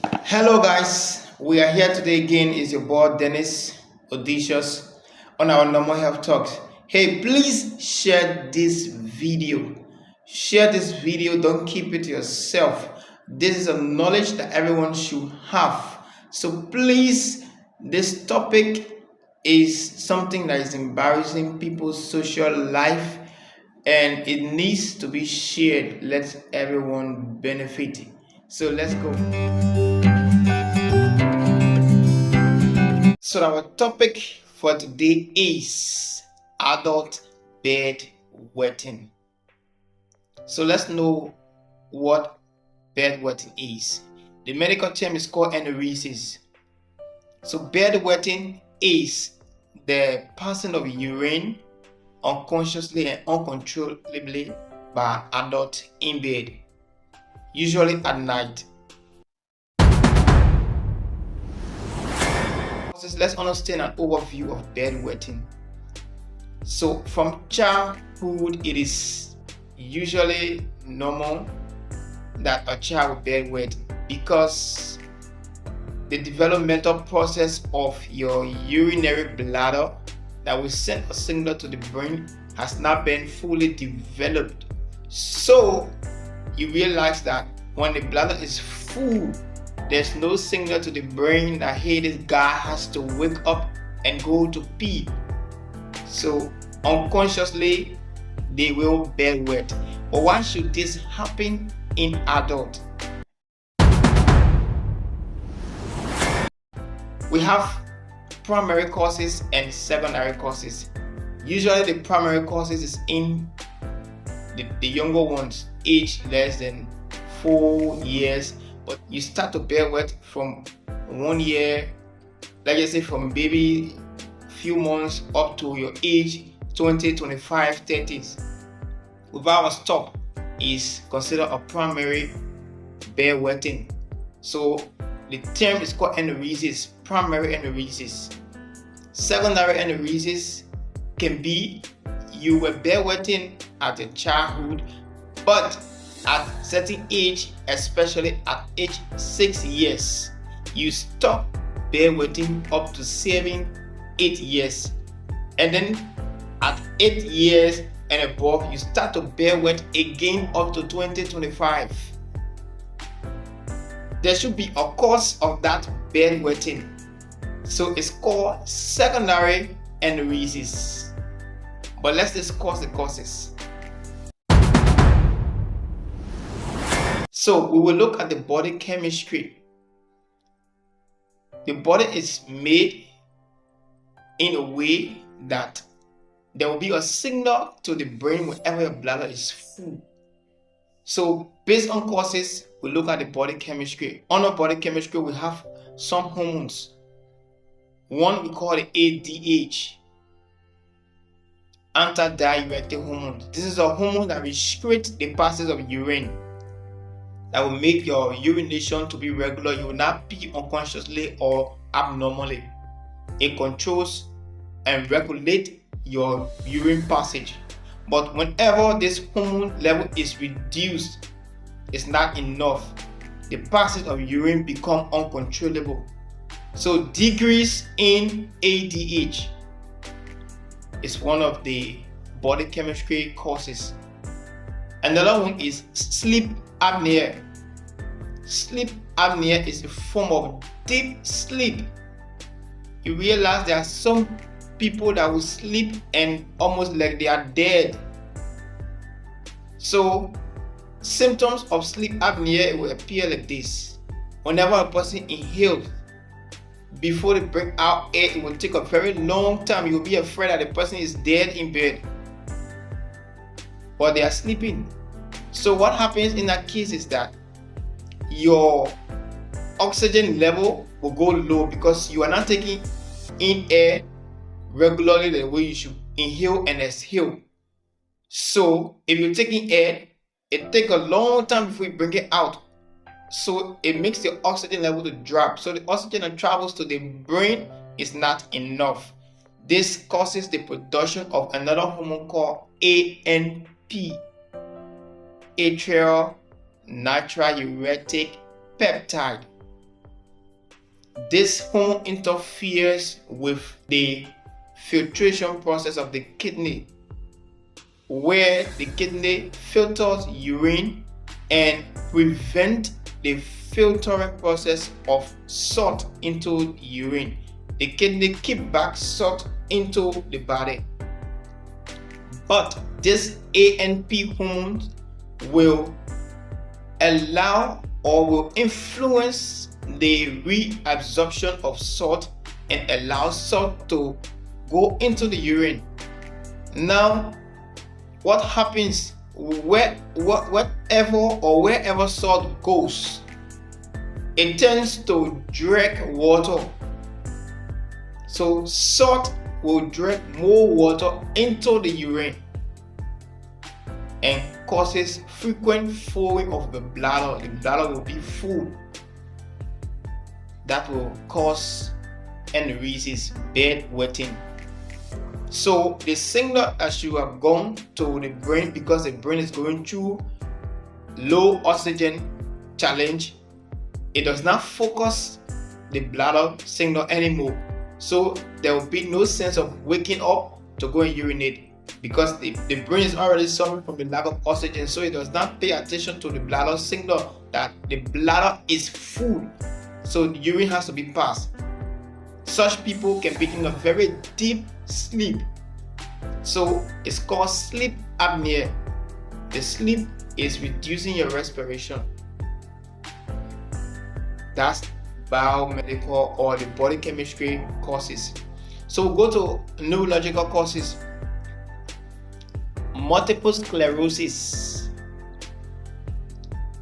Hello guys, we are here today again. Is your boy Dennis Odicious on our normal health talks. Hey, please share this video. Share this video, don't keep it to yourself. This is a knowledge that everyone should have. So please, this topic is something that is embarrassing people's social life and it needs to be shared. Let everyone benefit. So let's go. So our topic for today is adult bed wetting. So let's know what bed wetting is. The medical term is called enuresis. So bed wetting is the passing of urine unconsciously and uncontrollably by an adult in bed, usually at night. Let's understand an overview of bedwetting. So from childhood, it is usually normal that a child will bedwet because the developmental process of your urinary bladder that will send a signal to the brain has not been fully developed. So you realize that when the bladder is full, there's no signal to the brain that hey, this guy has to wake up and go to pee. So unconsciously they will bedwet. But why should this happen in adult? We have primary causes and secondary causes. Usually the primary causes is in the younger ones, age less than 4 years. But you start to bedwet from 1 year, like I say, from baby few months up to your age 20, 25, 30s. Without a stop is considered a primary bedwetting. So the term is called enuresis, primary enuresis. Secondary enuresis can be you were bedwetting at your childhood, but at certain age, especially at age 6 years, you stop bedwetting up to 7, 8 years. And then at 8 years and above, you start to bedwet again up to 20, 25. There should be a cause of that bedwetting. So it's called secondary enuresis. But let's discuss the causes. So we will look at the body chemistry. The body is made in a way that there will be a signal to the brain whenever your bladder is full. So based on causes, we look at the body chemistry. Under body chemistry, we have some hormones. One we call the ADH, antidiuretic hormone. This is a hormone that restricts the passage of urine, that will make your urination to be regular. You will not pee unconsciously or abnormally. It controls and regulates your urine passage. But whenever this hormone level is reduced, it's not enough. The passage of urine becomes uncontrollable. So decrease in ADH is one of the body chemistry causes. Another one is sleep apnea. Sleep apnea is a form of deep sleep. You realize there are some people that will sleep and almost like they are dead. So symptoms of sleep apnea will appear like this. Whenever a person inhales, before they bring out air, it will take a very long time. You will be afraid that the person is dead in bed, but they are sleeping. So what happens in that case is that your oxygen level will go low because you are not taking in air regularly the way you should inhale and exhale. So if you're taking air, it takes a long time before you bring it out. So it makes the oxygen level to drop. So the oxygen that travels to the brain is not enough. This causes the production of another hormone called ANP, atrial natriuretic peptide. This hormone interferes with the filtration process of the kidney, where the kidney filters urine and prevent the filtering process of salt into urine. The kidney keep back salt into the body. But this ANP hormone will allow or will influence the reabsorption of salt and allow salt to go into the urine. Now, what happens wherever salt goes, it tends to drag water. So salt will drag more water into the urine and causes frequent flowing of the bladder. The bladder will be full. That will cause enuresis, bedwetting. So the signal as you have gone to the brain, because the brain is going through low oxygen challenge, it does not focus the bladder signal anymore. So there will be no sense of waking up to go and urinate, because the brain is already suffering from the lack of oxygen, so it does not pay attention to the bladder signal that the bladder is full, so the urine has to be passed. Such people can be in a very deep sleep, so it's called sleep apnea. The sleep is reducing your respiration. That's biomedical or the body chemistry causes. So we'll go to neurological causes. Multiple sclerosis,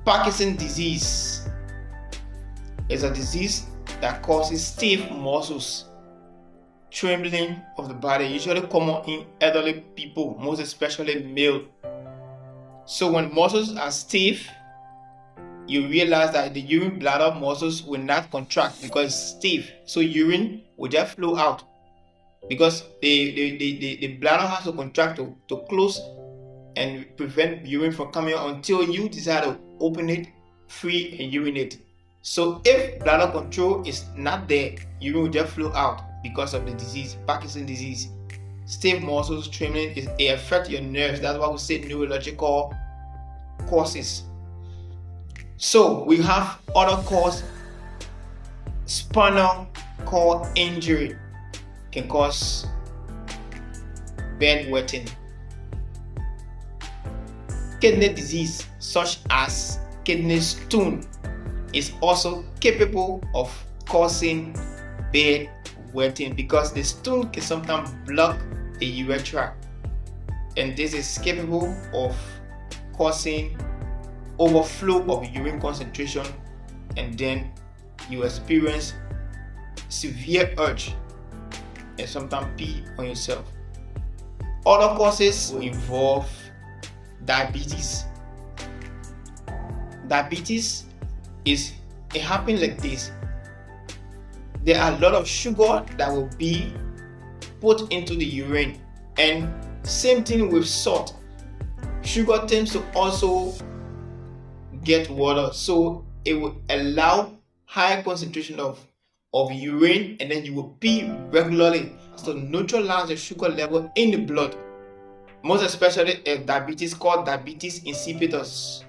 Parkinson's disease is a disease that causes stiff muscles, trembling of the body, usually common in elderly people, most especially male. So when muscles are stiff, you realize that the urine bladder muscles will not contract because it's stiff, so urine will just flow out, because the bladder has to contract to close and prevent urine from coming out until you decide to open it free and urinate. So if bladder control is not there, urine will just flow out because of the disease, Parkinson's disease. Stiff muscles, trembling, it affects your nerves. That's why we say neurological causes. So we have other cause. Spinal cord injury can cause bedwetting. Kidney disease such as kidney stone is also capable of causing bedwetting, because the stone can sometimes block the urethra, and this is capable of causing overflow of urine concentration, and then you experience severe urge and sometimes pee on yourself. Other causes will involve diabetes. Diabetes it happens like this. There are a lot of sugar that will be put into the urine, and same thing with salt. Sugar tends to also get water, so it will allow high concentration of urine, and then you will pee regularly to neutralize the sugar level in the blood, most especially if diabetes called diabetes insipidus,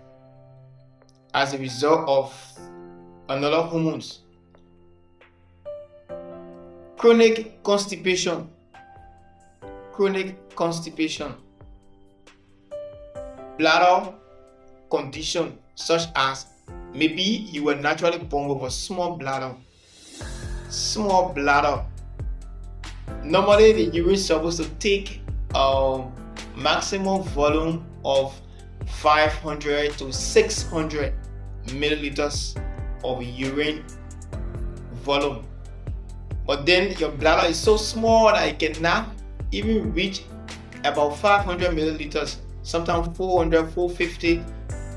as a result of another hormones. Chronic constipation. Bladder condition such as maybe you were naturally born with a small bladder. Normally the urine is supposed to take a maximum volume of 500 to 600 milliliters of urine volume, but then your bladder is so small that it cannot even reach about 500 milliliters, sometimes 400, 450.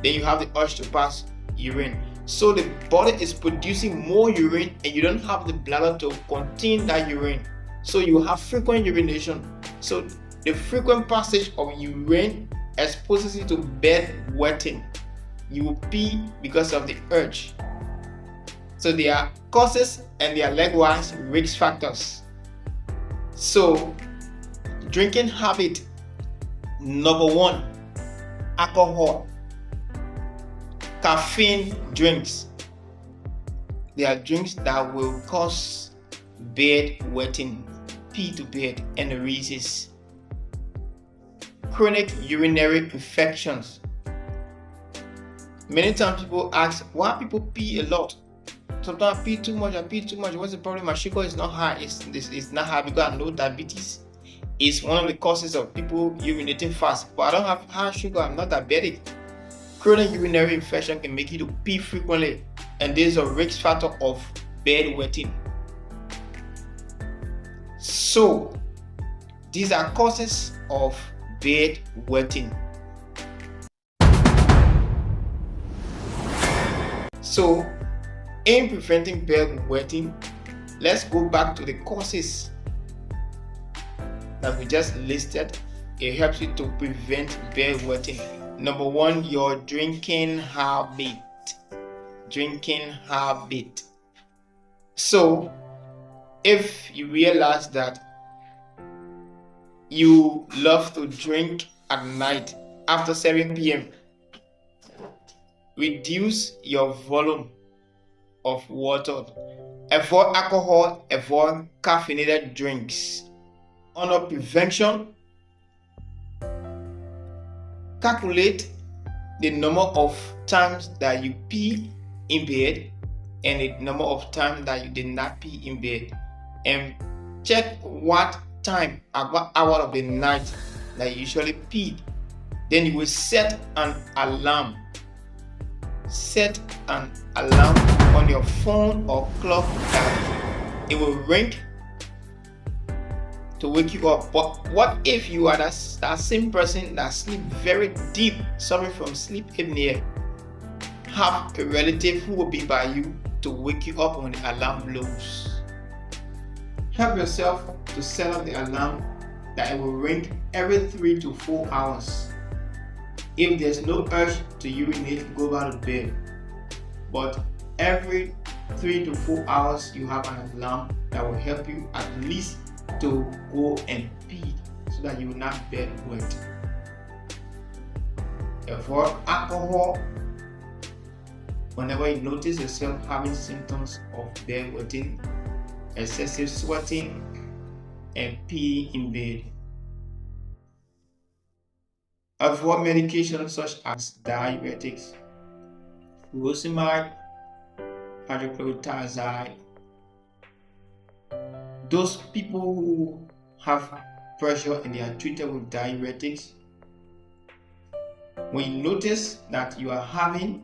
Then you have the urge to pass urine, so the body is producing more urine and you don't have the bladder to contain that urine, so you have frequent urination. So the frequent passage of urine exposes you to bedwetting. You will pee because of the urge. So there are causes and their likewise risk factors. So, drinking habit number 1, alcohol, caffeine drinks. They are drinks that will cause bedwetting, pee to bed, and eresis. Chronic urinary infections. Many times people ask why people pee a lot. Sometimes I pee too much. What's the problem? My sugar is not high. It's not high because I know diabetes is one of the causes of people urinating fast. But I don't have high sugar. I'm not diabetic. Chronic urinary infection can make you to pee frequently, and this is a risk factor of bedwetting. So these are causes of bedwetting. So in preventing bedwetting, let's go back to the causes that we just listed. It helps you to prevent bedwetting. Number 1, your drinking habit. So if you realize that you love to drink at night after 7 p.m., reduce your volume of water. Avoid alcohol, avoid caffeinated drinks. Under prevention, calculate the number of times that you pee in bed and the number of times that you did not pee in bed, and check what time, at what hour of the night that you usually pee. Then you will set an alarm. Set an alarm on your phone or clock that it will ring to wake you up. But what if you are that same person that sleep very deep, suffering from sleep apnea? Have a relative who will be by you to wake you up when the alarm blows. Help yourself to set up the alarm that it will ring every 3 to 4 hours. If there's no urge to urinate, go back to bed. But every 3 to 4 hours, you have an alarm that will help you at least to go and pee so that you will not bedwet. Avoid alcohol. Whenever you notice yourself having symptoms of bedwetting, excessive sweating, and pee in bed. Avoid medications such as diuretics, furosemide, hydrochlorothiazide. Those people who have pressure and they are treated with diuretics, when you notice that you are having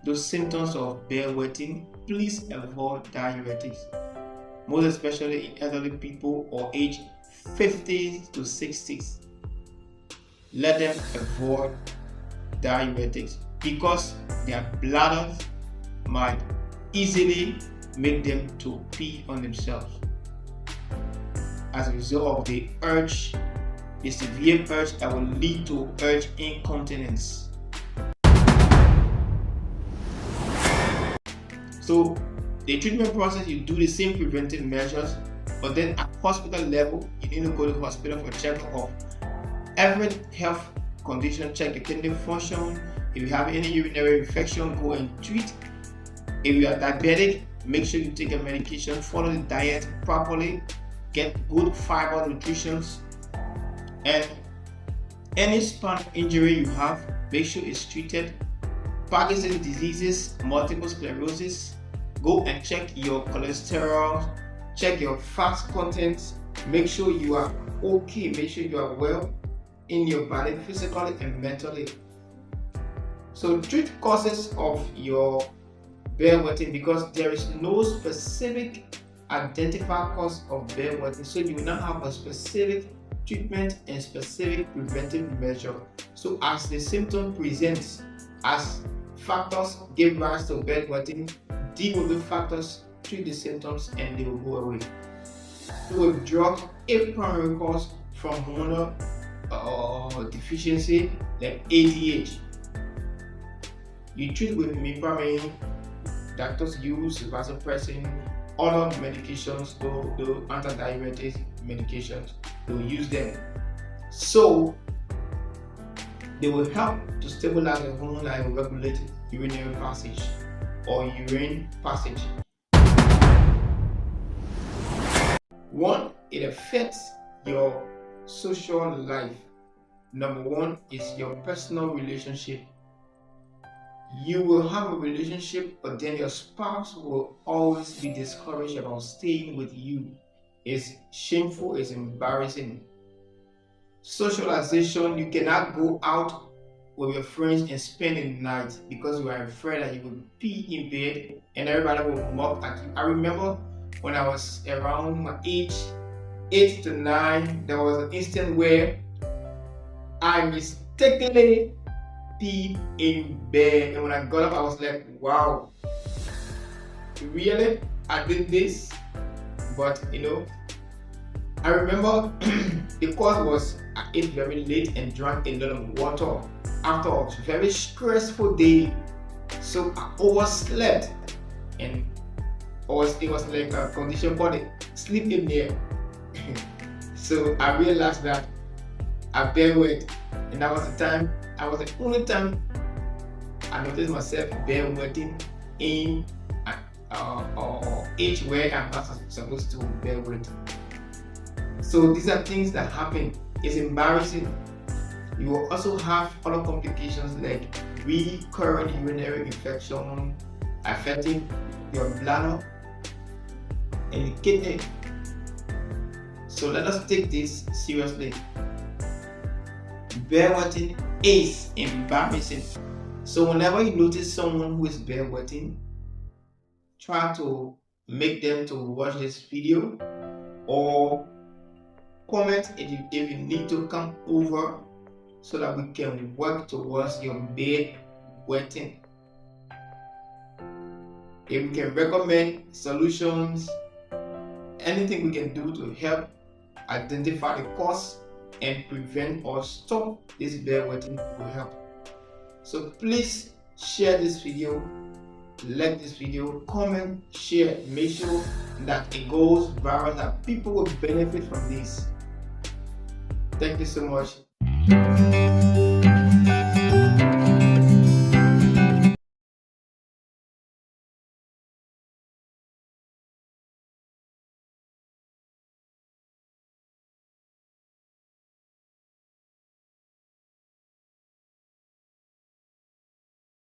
those symptoms of bedwetting, please avoid diuretics, most especially in elderly people or age 50 to 60s. Let them avoid diuretics because their bladders might easily make them to pee on themselves as a result of the urge, the severe urge that will lead to urge incontinence. So the treatment process, you do the same preventive measures, but then at hospital level, you need to go to the hospital for checkup of every health condition, check your kidney function. If you have any urinary infection, go and treat. If you are diabetic, make sure you take your medication, follow the diet properly, get good fiber nutrition, and any spinal injury you have, make sure it's treated. Parkinson's diseases, multiple sclerosis, go and check your cholesterol, check your fat content, make sure you are okay, make sure you are well in your body, physically and mentally. So treat causes of your bedwetting because there is no specific identified cause of bedwetting, so you will not have a specific treatment and specific preventive measure. So as the symptom presents, as factors give rise to bedwetting, deal with the factors, treat the symptoms, and they will go away. So with drugs, if primary cause from hormonal deficiency like ADH, you treat with mipramine, doctors use vasopressin, other medications, the antidiuretic medications, they will use them. So they will help to stabilize the hormone and regulate urinary passage or urine passage. One, it affects your social life. Number one is your personal relationship. You will have a relationship, but then your spouse will always be discouraged about staying with you. It's shameful, it's embarrassing. Socialization, you cannot go out with your friends and spend the night because you are afraid that you will pee in bed and everybody will mock at you. I remember when I was around my age 8 to 9, there was an instant where I mistakenly peed in bed, and when I got up I was like, wow, really? I did this? But I remember because I ate very late and drank a lot of water after a very stressful day, so I overslept, and it was like a condition called sleep apnea. So I realized that I bear wet, and that was the only time I noticed myself bear wetting in age where I'm not supposed to bear wet. So these are things that happen. It's embarrassing. You will also have other complications like recurrent urinary infection affecting your bladder and the kidney. So let us take this seriously. Bedwetting is embarrassing. So whenever you notice someone who is bedwetting, try to make them to watch this video or comment if you need to come over so that we can work towards your bedwetting. If we can recommend solutions, anything we can do to help identify the cause and prevent or stop this bedwetting will help. So please share this video, like this video, comment, share, make sure that it goes viral, that people will benefit from this. Thank you so much.